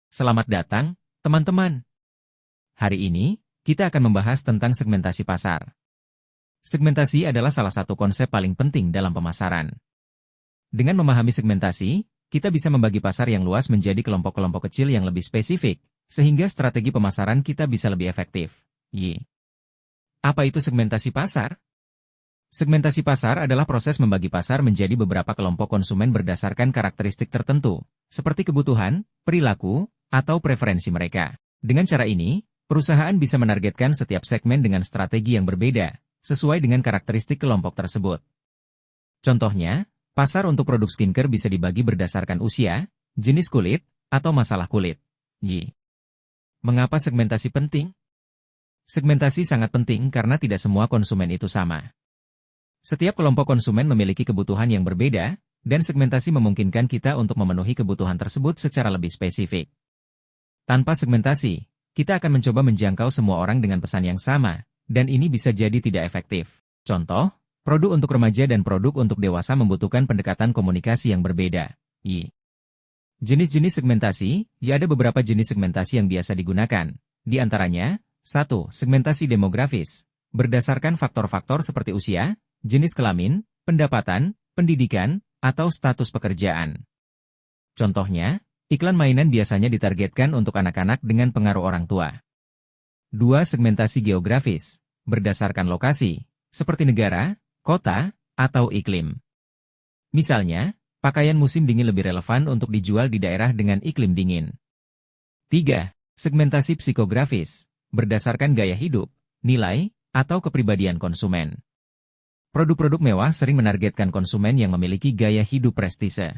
Selamat datang, teman-teman. Hari ini, kita akan membahas tentang segmentasi pasar. Segmentasi adalah salah satu konsep paling penting dalam pemasaran. Dengan memahami segmentasi, kita bisa membagi pasar yang luas menjadi kelompok-kelompok kecil yang lebih spesifik, sehingga strategi pemasaran kita bisa lebih efektif. Apa itu segmentasi pasar? Segmentasi pasar adalah proses membagi pasar menjadi beberapa kelompok konsumen berdasarkan karakteristik tertentu, seperti kebutuhan, perilaku, atau preferensi mereka. Dengan cara ini, perusahaan bisa menargetkan setiap segmen dengan strategi yang berbeda, sesuai dengan karakteristik kelompok tersebut. Contohnya, pasar untuk produk skincare bisa dibagi berdasarkan usia, jenis kulit, atau masalah kulit. Mengapa segmentasi penting? Segmentasi sangat penting karena tidak semua konsumen itu sama. Setiap kelompok konsumen memiliki kebutuhan yang berbeda, dan segmentasi memungkinkan kita untuk memenuhi kebutuhan tersebut secara lebih spesifik. Tanpa segmentasi, kita akan mencoba menjangkau semua orang dengan pesan yang sama, dan ini bisa jadi tidak efektif. Contoh, produk untuk remaja dan produk untuk dewasa membutuhkan pendekatan komunikasi yang berbeda. Jenis-jenis segmentasi, ada beberapa jenis segmentasi yang biasa digunakan. Di antaranya, 1. Segmentasi demografis. Berdasarkan faktor-faktor seperti usia, jenis kelamin, pendapatan, pendidikan, atau status pekerjaan. Contohnya, iklan mainan biasanya ditargetkan untuk anak-anak dengan pengaruh orang tua. 2. Segmentasi geografis. Berdasarkan lokasi, seperti negara, kota, atau iklim. Misalnya, pakaian musim dingin lebih relevan untuk dijual di daerah dengan iklim dingin. 3. Segmentasi psikografis. Berdasarkan gaya hidup, nilai, atau kepribadian konsumen. Produk-produk mewah sering menargetkan konsumen yang memiliki gaya hidup prestise.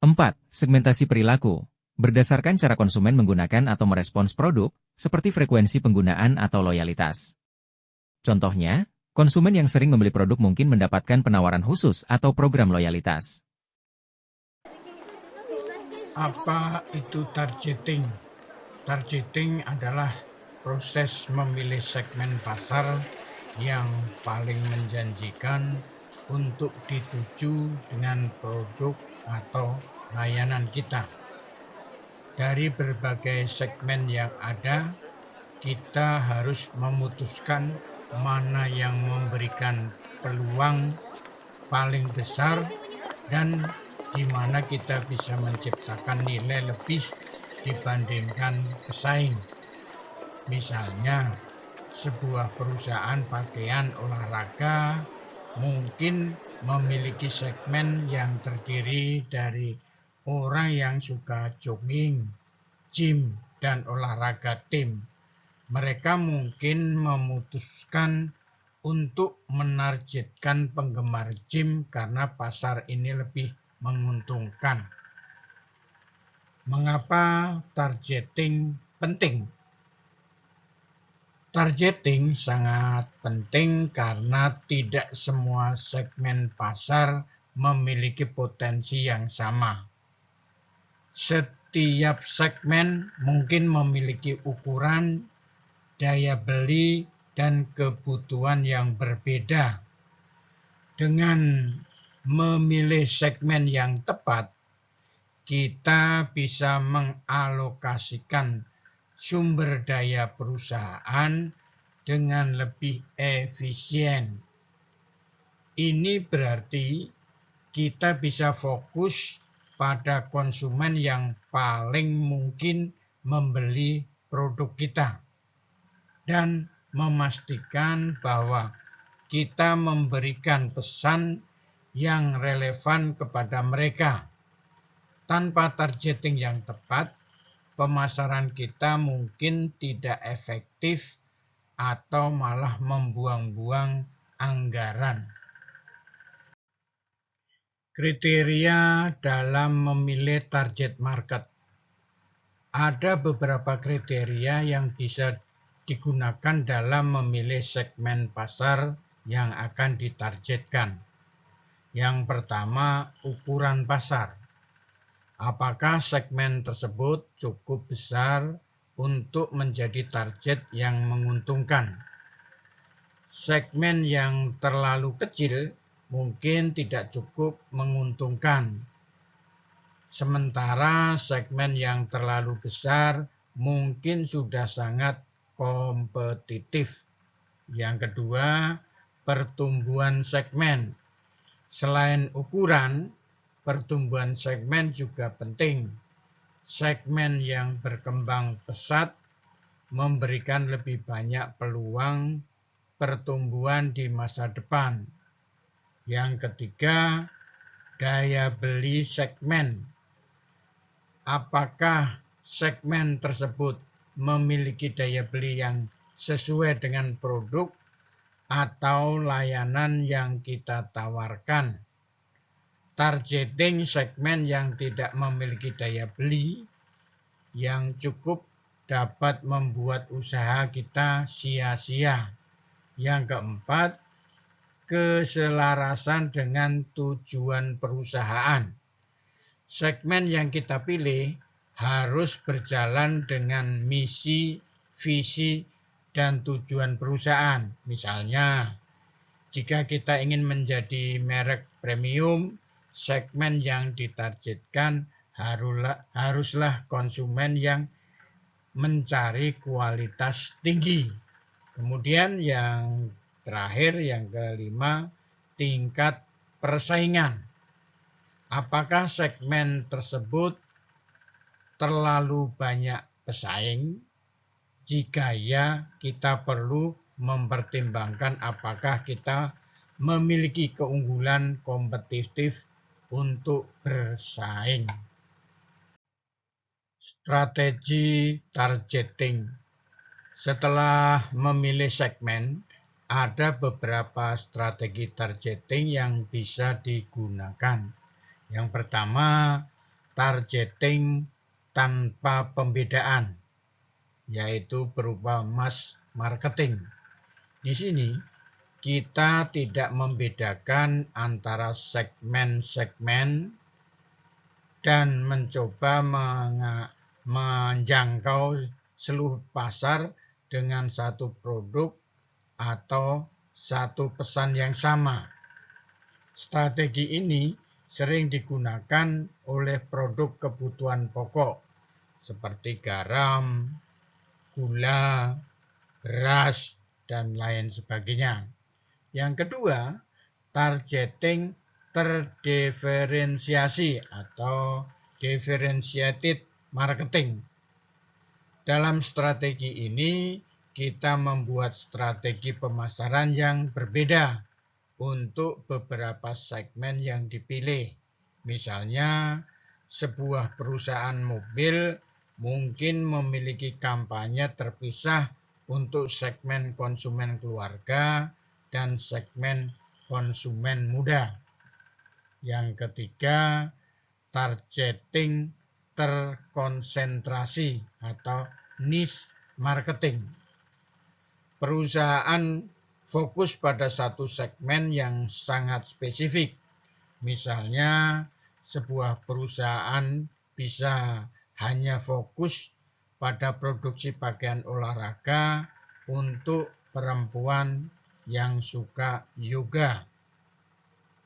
4. Segmentasi perilaku. Berdasarkan cara konsumen menggunakan atau merespons produk, seperti frekuensi penggunaan atau loyalitas. Contohnya, konsumen yang sering membeli produk mungkin mendapatkan penawaran khusus atau program loyalitas. Apa itu targeting? Targeting adalah proses memilih segmen pasar yang paling menjanjikan untuk dituju dengan produk atau layanan kita. Dari berbagai segmen yang ada, kita harus memutuskan mana yang memberikan peluang paling besar dan di mana kita bisa menciptakan nilai lebih dibandingkan pesaing. Misalnya, sebuah perusahaan pakaian olahraga mungkin memiliki segmen yang terdiri dari orang yang suka jogging, gym, dan olahraga tim. Mereka mungkin memutuskan untuk menargetkan penggemar gym karena pasar ini lebih menguntungkan. Mengapa targeting penting? Targeting sangat penting karena tidak semua segmen pasar memiliki potensi yang sama. Setiap segmen mungkin memiliki ukuran, daya beli, dan kebutuhan yang berbeda. Dengan memilih segmen yang tepat, kita bisa mengalokasikan sumber daya perusahaan dengan lebih efisien. Ini berarti kita bisa fokus pada konsumen yang paling mungkin membeli produk kita dan memastikan bahwa kita memberikan pesan yang relevan kepada mereka. Tanpa targeting yang tepat, pemasaran kita mungkin tidak efektif atau malah membuang-buang anggaran. Kriteria dalam memilih target market. Ada beberapa kriteria yang bisa digunakan dalam memilih segmen pasar yang akan ditargetkan. Yang pertama, ukuran pasar. Apakah segmen tersebut cukup besar untuk menjadi target yang menguntungkan? Segmen yang terlalu kecil mungkin tidak cukup menguntungkan. Sementara segmen yang terlalu besar mungkin sudah sangat kompetitif. Yang kedua, pertumbuhan segmen. Selain ukuran, pertumbuhan segmen juga penting. Segmen yang berkembang pesat memberikan lebih banyak peluang pertumbuhan di masa depan. Yang ketiga, daya beli segmen. Apakah segmen tersebut memiliki daya beli yang sesuai dengan produk atau layanan yang kita tawarkan? Targeting segmen yang tidak memiliki daya beli yang cukup dapat membuat usaha kita sia-sia. Yang keempat, keselarasan dengan tujuan perusahaan. Segmen yang kita pilih harus berjalan dengan misi, visi, dan tujuan perusahaan. Misalnya, jika kita ingin menjadi merek premium, segmen yang ditargetkan haruslah konsumen yang mencari kualitas tinggi. Kemudian yang terakhir, yang kelima, tingkat persaingan. Apakah segmen tersebut terlalu banyak pesaing? Jika ya, kita perlu mempertimbangkan apakah kita memiliki keunggulan kompetitif untuk bersaing. Strategi targeting. Setelah memilih segmen, ada beberapa strategi targeting yang bisa digunakan. Yang pertama, targeting tanpa pembedaan, yaitu berupa mass marketing. Di sini, kita tidak membedakan antara segmen-segmen dan mencoba menjangkau seluruh pasar dengan satu produk atau satu pesan yang sama. Strategi ini sering digunakan oleh produk kebutuhan pokok seperti garam, gula, beras, dan lain sebagainya. Yang kedua, targeting terdiferensiasi atau differentiated marketing. Dalam strategi ini, kita membuat strategi pemasaran yang berbeda untuk beberapa segmen yang dipilih. Misalnya, sebuah perusahaan mobil mungkin memiliki kampanye terpisah untuk segmen konsumen keluarga dan segmen konsumen muda. Yang ketiga, targeting terkonsentrasi atau niche marketing. Perusahaan fokus pada satu segmen yang sangat spesifik. Misalnya, sebuah perusahaan bisa hanya fokus pada produksi pakaian olahraga untuk perempuan yang suka yoga.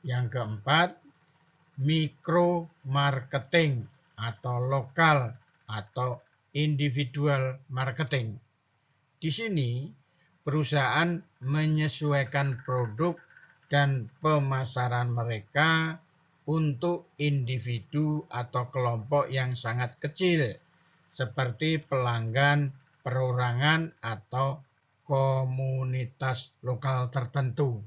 Yang keempat, micro marketing atau lokal atau individual marketing. Di sini, perusahaan menyesuaikan produk dan pemasaran mereka untuk individu atau kelompok yang sangat kecil, seperti pelanggan perorangan atau komunitas lokal tertentu.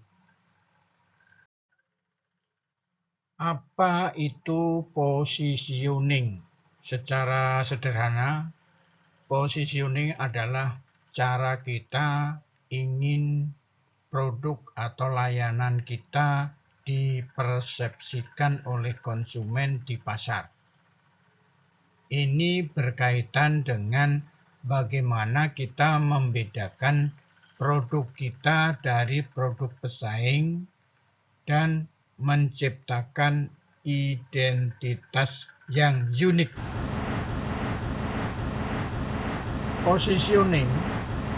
Apa itu positioning? Secara sederhana, positioning adalah cara kita ingin produk atau layanan kita dipersepsikan oleh konsumen di pasar. Ini berkaitan dengan bagaimana kita membedakan produk kita dari produk pesaing dan menciptakan identitas yang unik. Positioning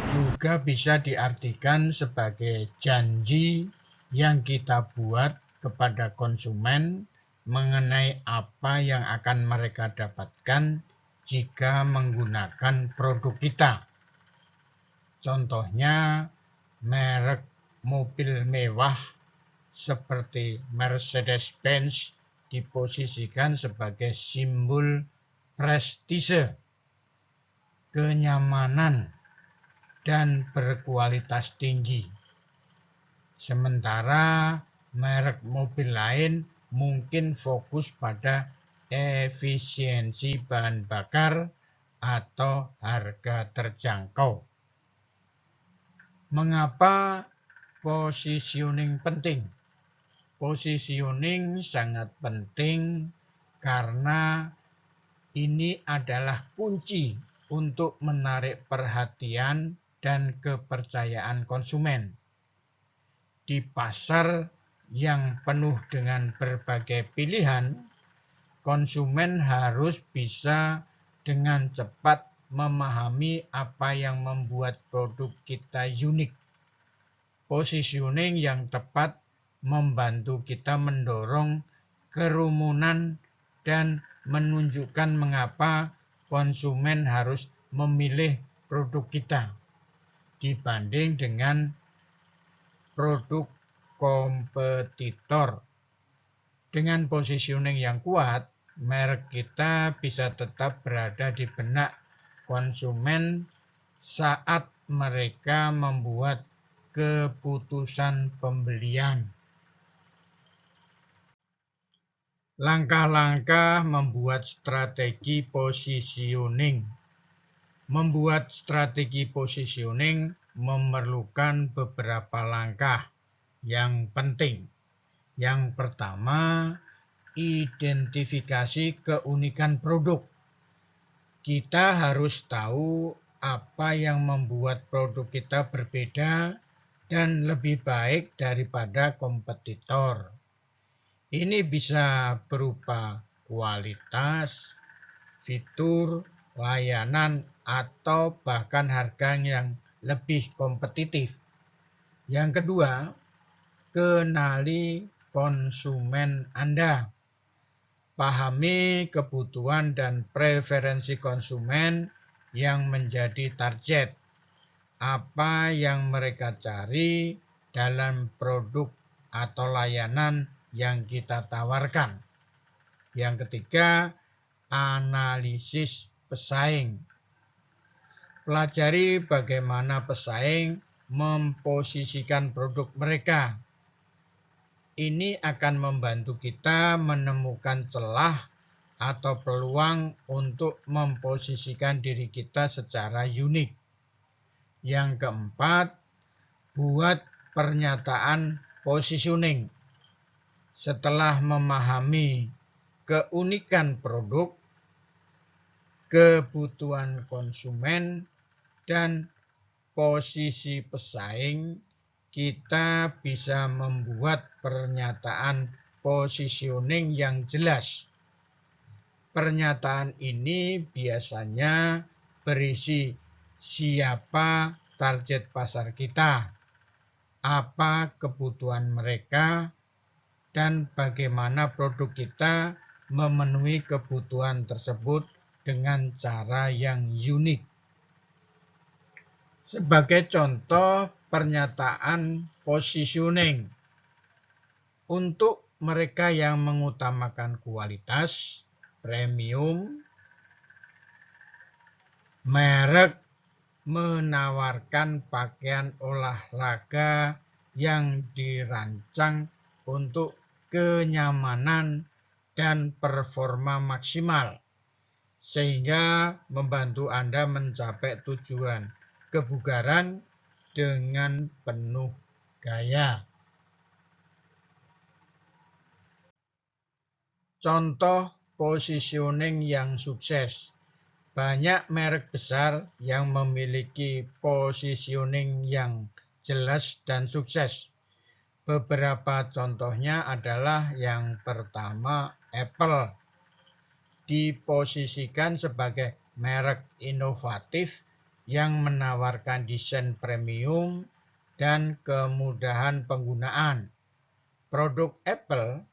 juga bisa diartikan sebagai janji yang kita buat kepada konsumen mengenai apa yang akan mereka dapatkan jika menggunakan produk kita. Contohnya, merek mobil mewah seperti Mercedes-Benz diposisikan sebagai simbol prestise, kenyamanan, dan berkualitas tinggi. Sementara merek mobil lain mungkin fokus pada efisiensi bahan bakar atau harga terjangkau. Mengapa positioning penting? Positioning sangat penting karena ini adalah kunci untuk menarik perhatian dan kepercayaan konsumen. Di pasar yang penuh dengan berbagai pilihan, konsumen harus bisa dengan cepat memahami apa yang membuat produk kita unik. Positioning yang tepat membantu kita mendorong kerumunan dan menunjukkan mengapa konsumen harus memilih produk kita dibanding dengan produk kompetitor. Dengan positioning yang kuat, merek kita bisa tetap berada di benak konsumen saat mereka membuat keputusan pembelian. Langkah-langkah membuat strategi positioning. Membuat strategi positioning memerlukan beberapa langkah yang penting. Yang pertama, identifikasi keunikan produk. Kita harus tahu apa yang membuat produk kita berbeda dan lebih baik daripada kompetitor. Ini bisa berupa kualitas, fitur, layanan, atau bahkan harga yang lebih kompetitif. Yang kedua, kenali konsumen Anda. Pahami kebutuhan dan preferensi konsumen yang menjadi target. Apa yang mereka cari dalam produk atau layanan yang kita tawarkan. Yang ketiga, analisis pesaing. Pelajari bagaimana pesaing memposisikan produk mereka. Ini akan membantu kita menemukan celah atau peluang untuk memposisikan diri kita secara unik. Yang keempat, buat pernyataan positioning. Setelah memahami keunikan produk, kebutuhan konsumen, dan posisi pesaing, kita bisa membuat pernyataan positioning yang jelas. Pernyataan ini biasanya berisi siapa target pasar kita, apa kebutuhan mereka, dan bagaimana produk kita memenuhi kebutuhan tersebut dengan cara yang unik. Sebagai contoh pernyataan positioning, untuk mereka yang mengutamakan kualitas, premium, merek menawarkan pakaian olahraga yang dirancang untuk kenyamanan dan performa maksimal, sehingga membantu Anda mencapai tujuan kebugaran dengan penuh gaya. Contoh positioning yang sukses. Banyak merek besar yang memiliki positioning yang jelas dan sukses. Beberapa contohnya adalah yang pertama, Apple diposisikan sebagai merek inovatif yang menawarkan desain premium dan kemudahan penggunaan. Produk Apple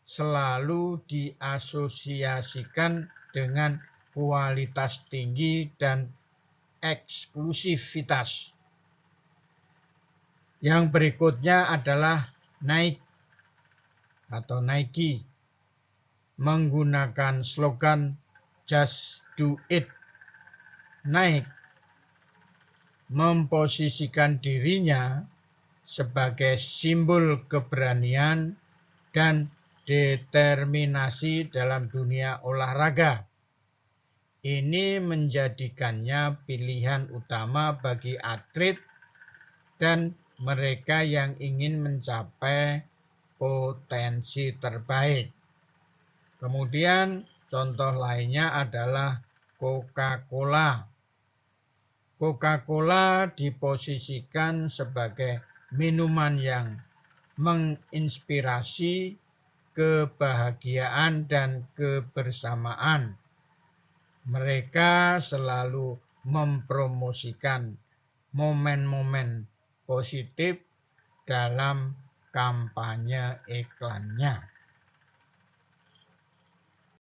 selalu diasosiasikan dengan kualitas tinggi dan eksklusivitas. Yang berikutnya adalah Nike atau Nike menggunakan slogan Just Do It. Nike memposisikan dirinya sebagai simbol keberanian dan determinasi dalam dunia olahraga. Ini menjadikannya pilihan utama bagi atlet dan mereka yang ingin mencapai potensi terbaik. Kemudian contoh lainnya adalah Coca-Cola. Coca-Cola diposisikan sebagai minuman yang menginspirasi kebahagiaan dan kebersamaan. Mereka selalu mempromosikan momen-momen positif dalam kampanye iklannya.